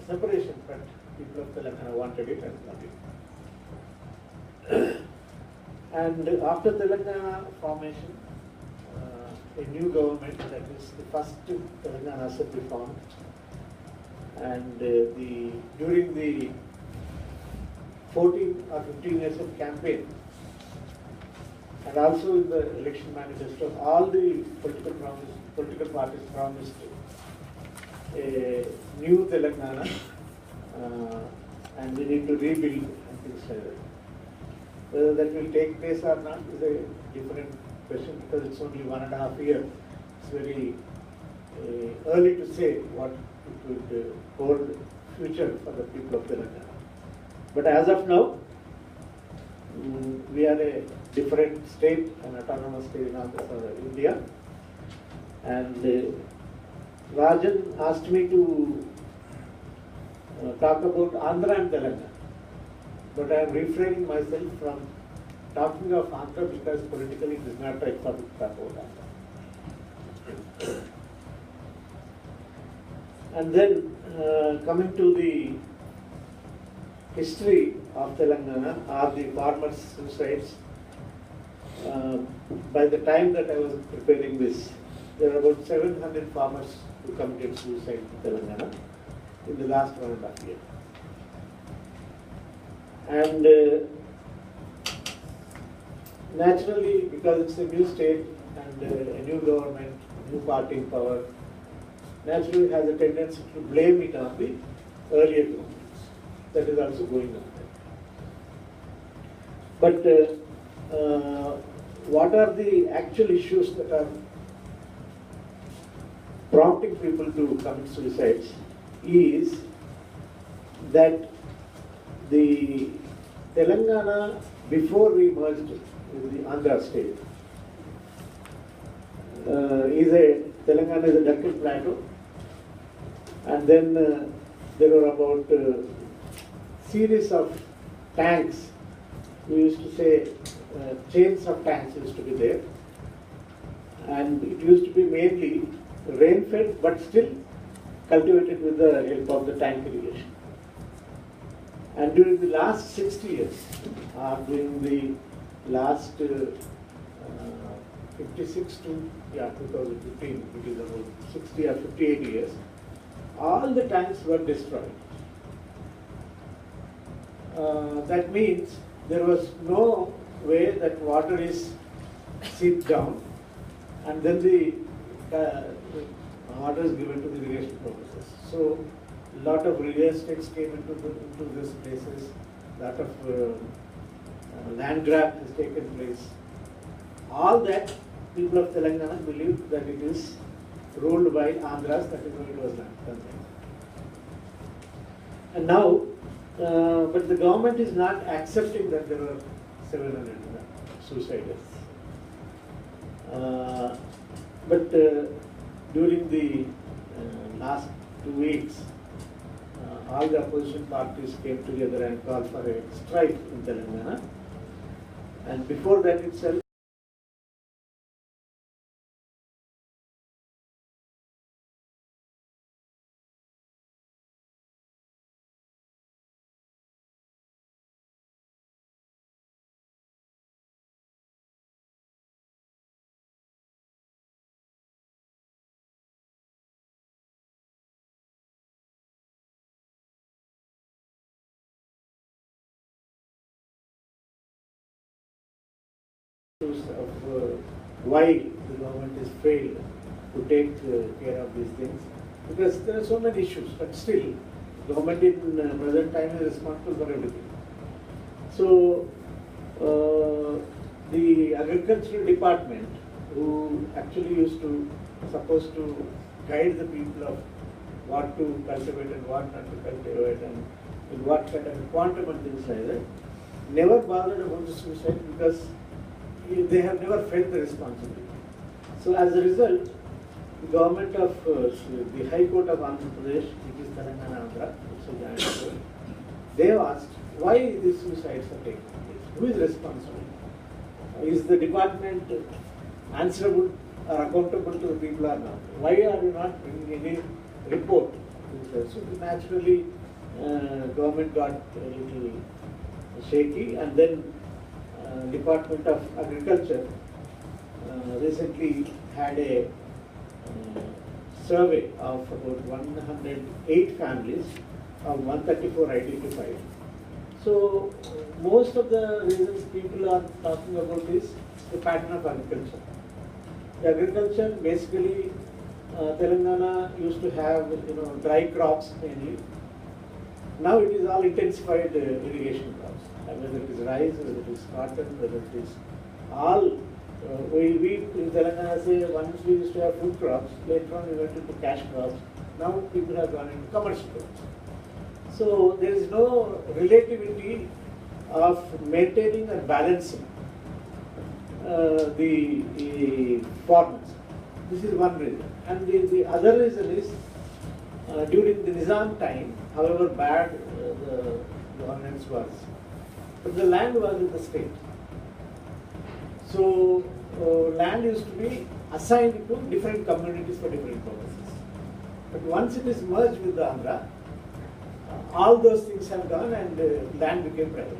separation, but people of Telangana wanted it and got it. And after Telangana formation, a new government, that is the first Telangana Assembly formed, and during the 14 or 15 years of campaign, and also in the election manifesto, all the political parties promised a new Telangana, and we need to rebuild and things like that. Whether that will take place or not is a different question, because it's only 1.5 years. It's very early to say what it would hold future for the people of Telangana. But as of now, we are a different state, an autonomous state in India. And Rajan asked me to talk about Andhra and Telangana. But I am refraining myself from talking of Andhra because politically it is not right for me to talk about Andhra. And then coming to the history of Telangana or the farmers' suicides, by the time that I was preparing this, there were about 700 farmers who committed suicide in Telangana in the last 1.5 years. And naturally, because it's a new state and a new government, new party in power, naturally it has a tendency to blame it on the earlier governments. That is also going on. But what are the actual issues that are prompting people to commit suicides is that the Telangana, before we merged with the Andhra state, Telangana is a Deccan plateau, and then there were about series of tanks. We used to say chains of tanks used to be there, and it used to be mainly rain-fed, but still cultivated with the help of the tank irrigation. And during the last 60 years, during the last 56 to 2015, it is about 60 or 58 years, all the tanks were destroyed. That means there was no way that water is seeped down and then the water is given to the irrigation purposes. So a lot of real estates came into these places, a lot of land grab has taken place. All that people of Telangana believe that it is ruled by Andhras, that is why it was done. And now, but the government is not accepting that there were 700 suicides. But during the last 2 weeks, all the opposition parties came together and called for a strike in Telangana. And before that itself, of why the government has failed to take care of these things, because there are so many issues, but still government in present time is responsible for everything. So the agricultural department, who actually used to supposed to guide the people of what to cultivate and what not to cultivate and in what kind of quantum and things like that, never bothered about the suicide because they have never felt the responsibility. So as a result, the government of the High Court of Andhra Pradesh, which is Telangana Andhra, it's a giant court, they have asked why these suicides are taking place. Who is responsible? Is the department answerable or accountable to the people or not? Why are you not bringing any report So naturally, government got a little shaky, and then Department of Agriculture recently had a survey of about 108 families of 134 identified. So most of the reasons people are talking about is the pattern of agriculture. The agriculture basically, Telangana used to have dry crops mainly. Now it is all intensified irrigation crops. Whether it is rice, whether it is cotton, whether it is all. We in Telangana say once we used to have food crops, later on we went into cash crops. Now people have gone into commercial crops. So there is no relativity of maintaining or balancing the farmers. This is one reason. And the other reason is during the Nizam time, however bad the governance was, but the land was in the state. So land used to be assigned to different communities for different purposes. But once it is merged with the Andhra, all those things have gone and land became private.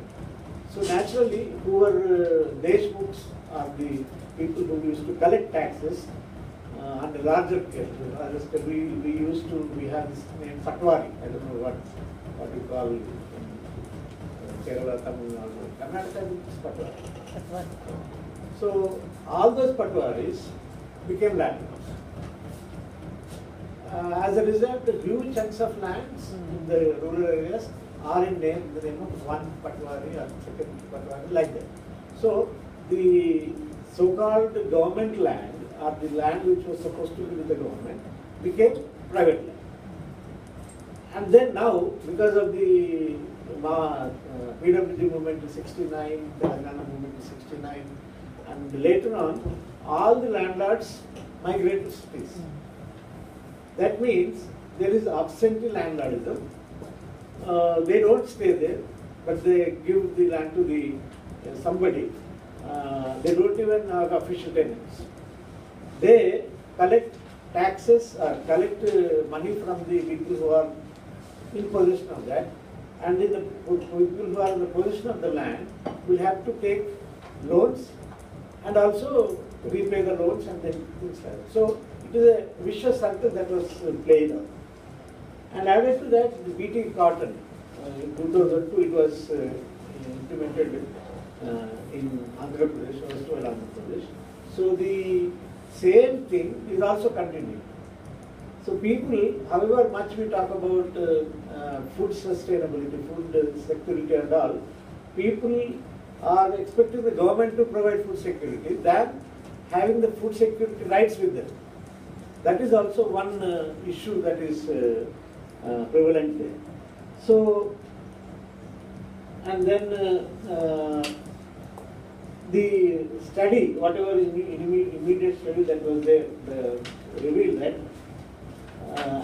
So naturally, who were Deshmukhs are the people who used to collect taxes on a larger scale. We have this name Patwari. I don't know what you call in Kerala, Tamil Nadu, Karnataka is Patwari. So all those Patwaris became landowners. As a result, the huge chunks of lands in the rural areas are in the name of one Patwari or second Patwari, like that. So the so-called government land, or the land which was supposed to be with the government, became private land. And then now, because of the PWG movement in 69, Telangana movement in 69, and later on, all the landlords migrate to cities. That means there is absentee landlordism. They don't stay there, but they give the land to the somebody. They don't even have official tenants. They collect taxes or collect money from the people who are in possession of that, and the people who are in the possession of the land will have to take loans and also repay the loans and then things like that. So it is a vicious cycle that was played out. And added to that, the BT cotton, in 2002 it was implemented in Andhra Pradesh, also in Andhra Pradesh. So the same thing is also continuing. So people, however much we talk about food sustainability, food security and all, people are expecting the government to provide food security than having the food security rights with them. That is also one issue that is prevalent there. So, and then the study, whatever immediate study that was there, revealed that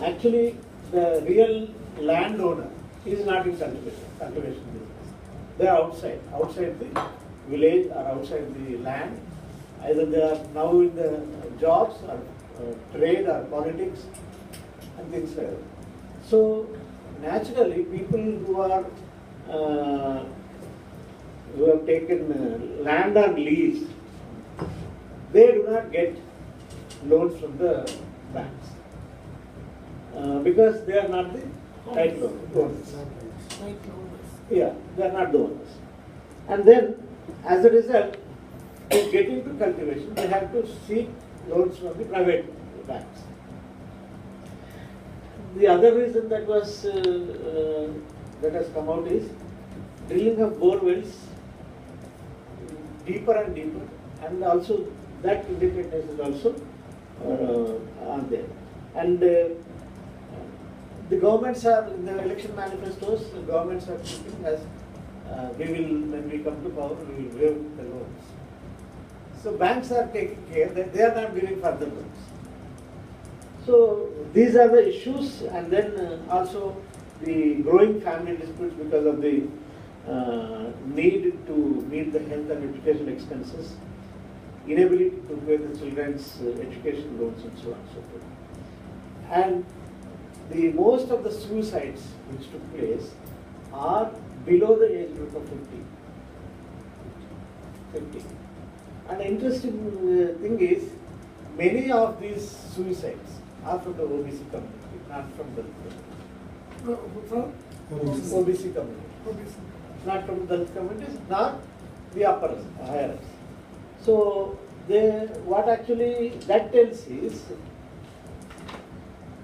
actually the real landowner is not in cultivation business. They are outside the village or outside the land. Either they are now in the jobs or trade or politics and things like that. So naturally, people who have taken land on lease, they do not get loans from the banks because they are not the title owners. Yeah, they are not the owners. And then, as a result, to get into cultivation, they have to seek loans from the private banks. The other reason that was that has come out is drilling of bore wells deeper and deeper, and also that indebtedness is also on there. And the governments are, in the election manifestos, the governments are speaking as we will, when we come to power, we will waive the loans. So banks are taking care that they are not giving further loans. So these are the issues, and then also the growing family disputes because of the need to meet the health and education expenses, inability to pay the children's education loans and so on and so forth. And the most of the suicides which took place are below the age group of 50. And the interesting thing is, many of these suicides are from the OBC community, not from the OBC community. Not from the Dalit communities, not the uppers, higher. So, what actually that tells is,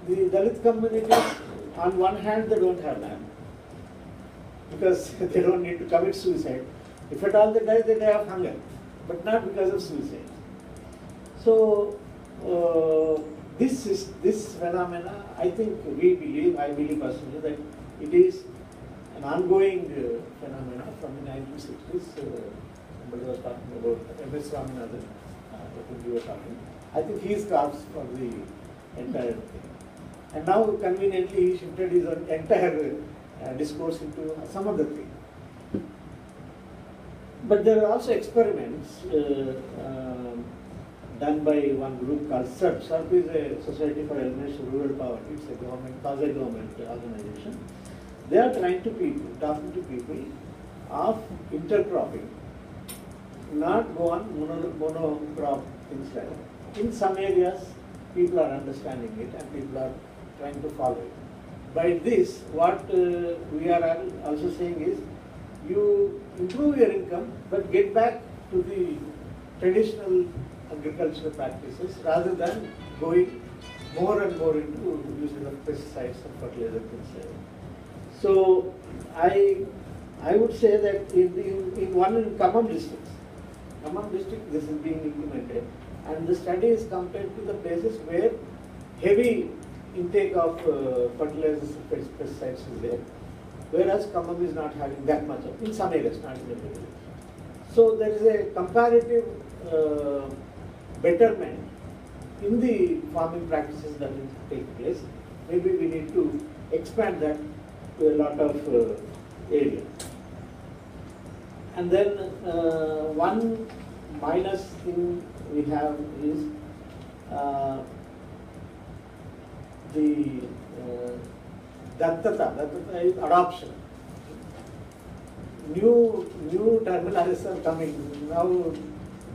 the Dalit communities, on one hand, they don't have land, because they don't need to commit suicide. If at all they die of hunger, but not because of suicide. So, this phenomena, I think I believe personally that it is an ongoing phenomena from the 1960s. Somebody was talking about M.S. Swaminathan, I think you were talking. I think he is cause for the entire thing. And now conveniently he shifted his entire discourse into some other thing. But there are also experiments done by one group called SERP. SERP is a Society for Elimination of Rural Poverty. It's a government, quasi-government organization. They are talking to people of intercropping, not go on monocrop things like that. In some areas, people are understanding it and people are trying to follow it. By this, what we are also saying is, you improve your income, but get back to the traditional agricultural practices rather than going more and more into using of pesticides and fertilizer things like that. So I would say that in Khammam district, this is being implemented, and the study is compared to the places where heavy intake of fertilizers and pesticides is there, whereas Khammam is not having that much of, in some areas, not in every village. So there is a comparative betterment in the farming practices that will take place. Maybe we need to expand that to a lot of area. And then one minus thing we have is the Dattata is adoption. New terminologies are coming. Now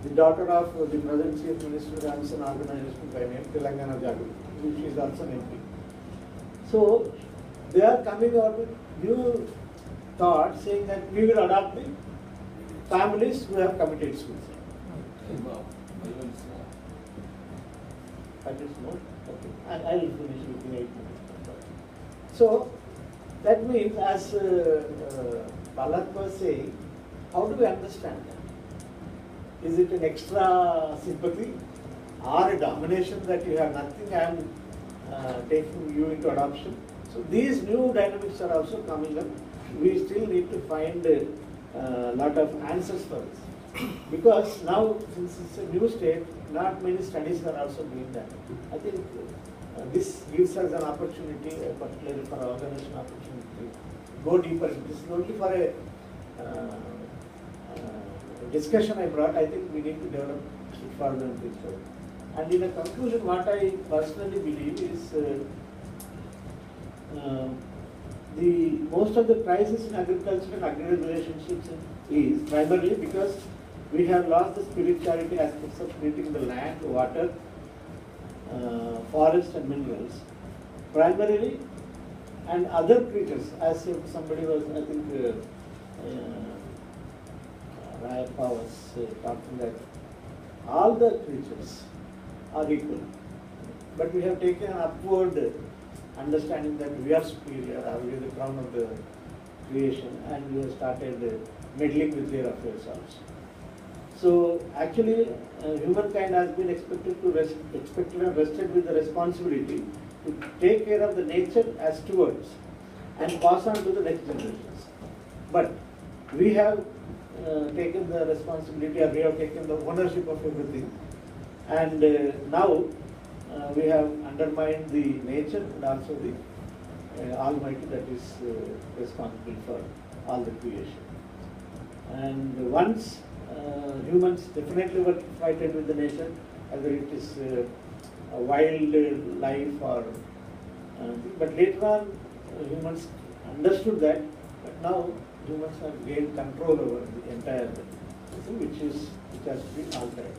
the daughter of the present Chief Minister runs an organization by name Telangana Jagriti, which is also an MP. So they are coming out with new thoughts saying that we will adopt the families who have committed suicide. That is more. Okay. I will finish within 8 minutes. So that means, as Palak was saying, how do we understand that? Is it an extra sympathy or a domination that you have nothing and taking you into adoption? So these new dynamics are also coming up. We still need to find a lot of answers for this. Because now, since it's a new state, not many studies are also doing that. I think this gives us an opportunity, particularly for our organization opportunity, go deeper. This is only for a discussion I brought. I think we need to develop it further and things further. And in a conclusion, what I personally believe is most of the crisis in agriculture and agricultural relationships is primarily because we have lost the spirituality aspects of treating the land, water, forest and minerals, primarily, and other creatures, as if somebody was, I think, Rayappa was talking that all the creatures are equal. But we have taken an upward understanding that we are superior, we are the crown of the creation, and we have started meddling with their affairs also. So actually, humankind has been expected and vested with the responsibility to take care of the nature as stewards and pass on to the next generations. But we have taken the responsibility, or we have taken the ownership of everything, and now we have undermined the nature and also the Almighty that is responsible for all the creation. And once humans definitely were fighting with the nature, whether it is wild life or But later on, humans understood that, but now humans have gained control over the entire thing, which has to be altered.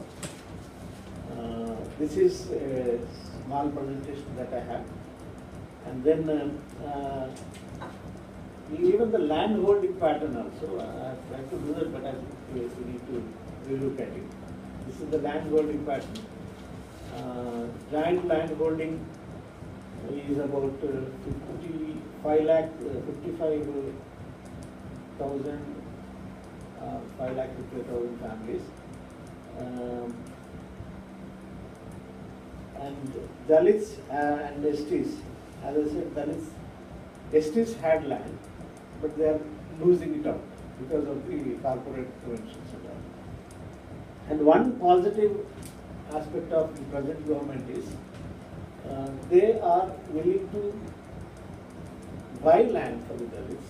This is a small presentation that I have, and then even the land holding pattern also. I have tried to do that, but I think we need to relook at it. This is the land holding pattern. Giant land holding is about 5,50,000 families. And Dalits and STs, as I said, STs had land, but they are losing it out because of the corporate interventions and all. And one positive aspect of the present government is they are willing to buy land for the Dalits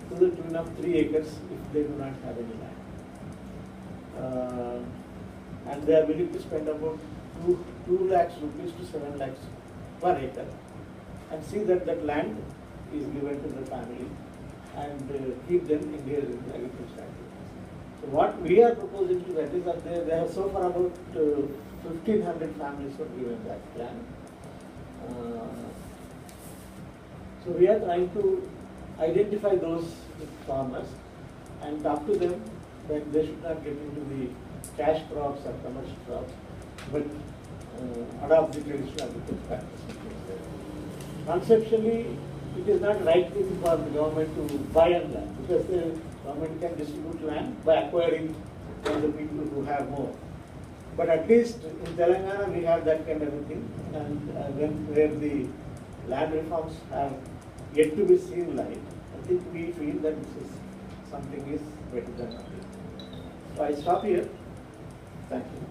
to the tune of 3 acres if they do not have any land. And they are willing to spend about 2 lakhs rupees to 7 lakhs per acre and see that that land is given to the family and keep them engaged in agricultural activities. So what we are proposing to that is that they have so far about 1,500 families were given that land. So we are trying to identify those farmers and talk to them that they should not get into the cash crops or commercial crops, but adopt the traditional agricultural practices. Conceptually, it is not right thing for the government to buy on land, because the government can distribute land by acquiring from the people who have more. But at least in Telangana we have that kind of a thing, and where the land reforms have yet to be seen light, I think we feel that this is something is better than nothing. So I stop here. Thank you.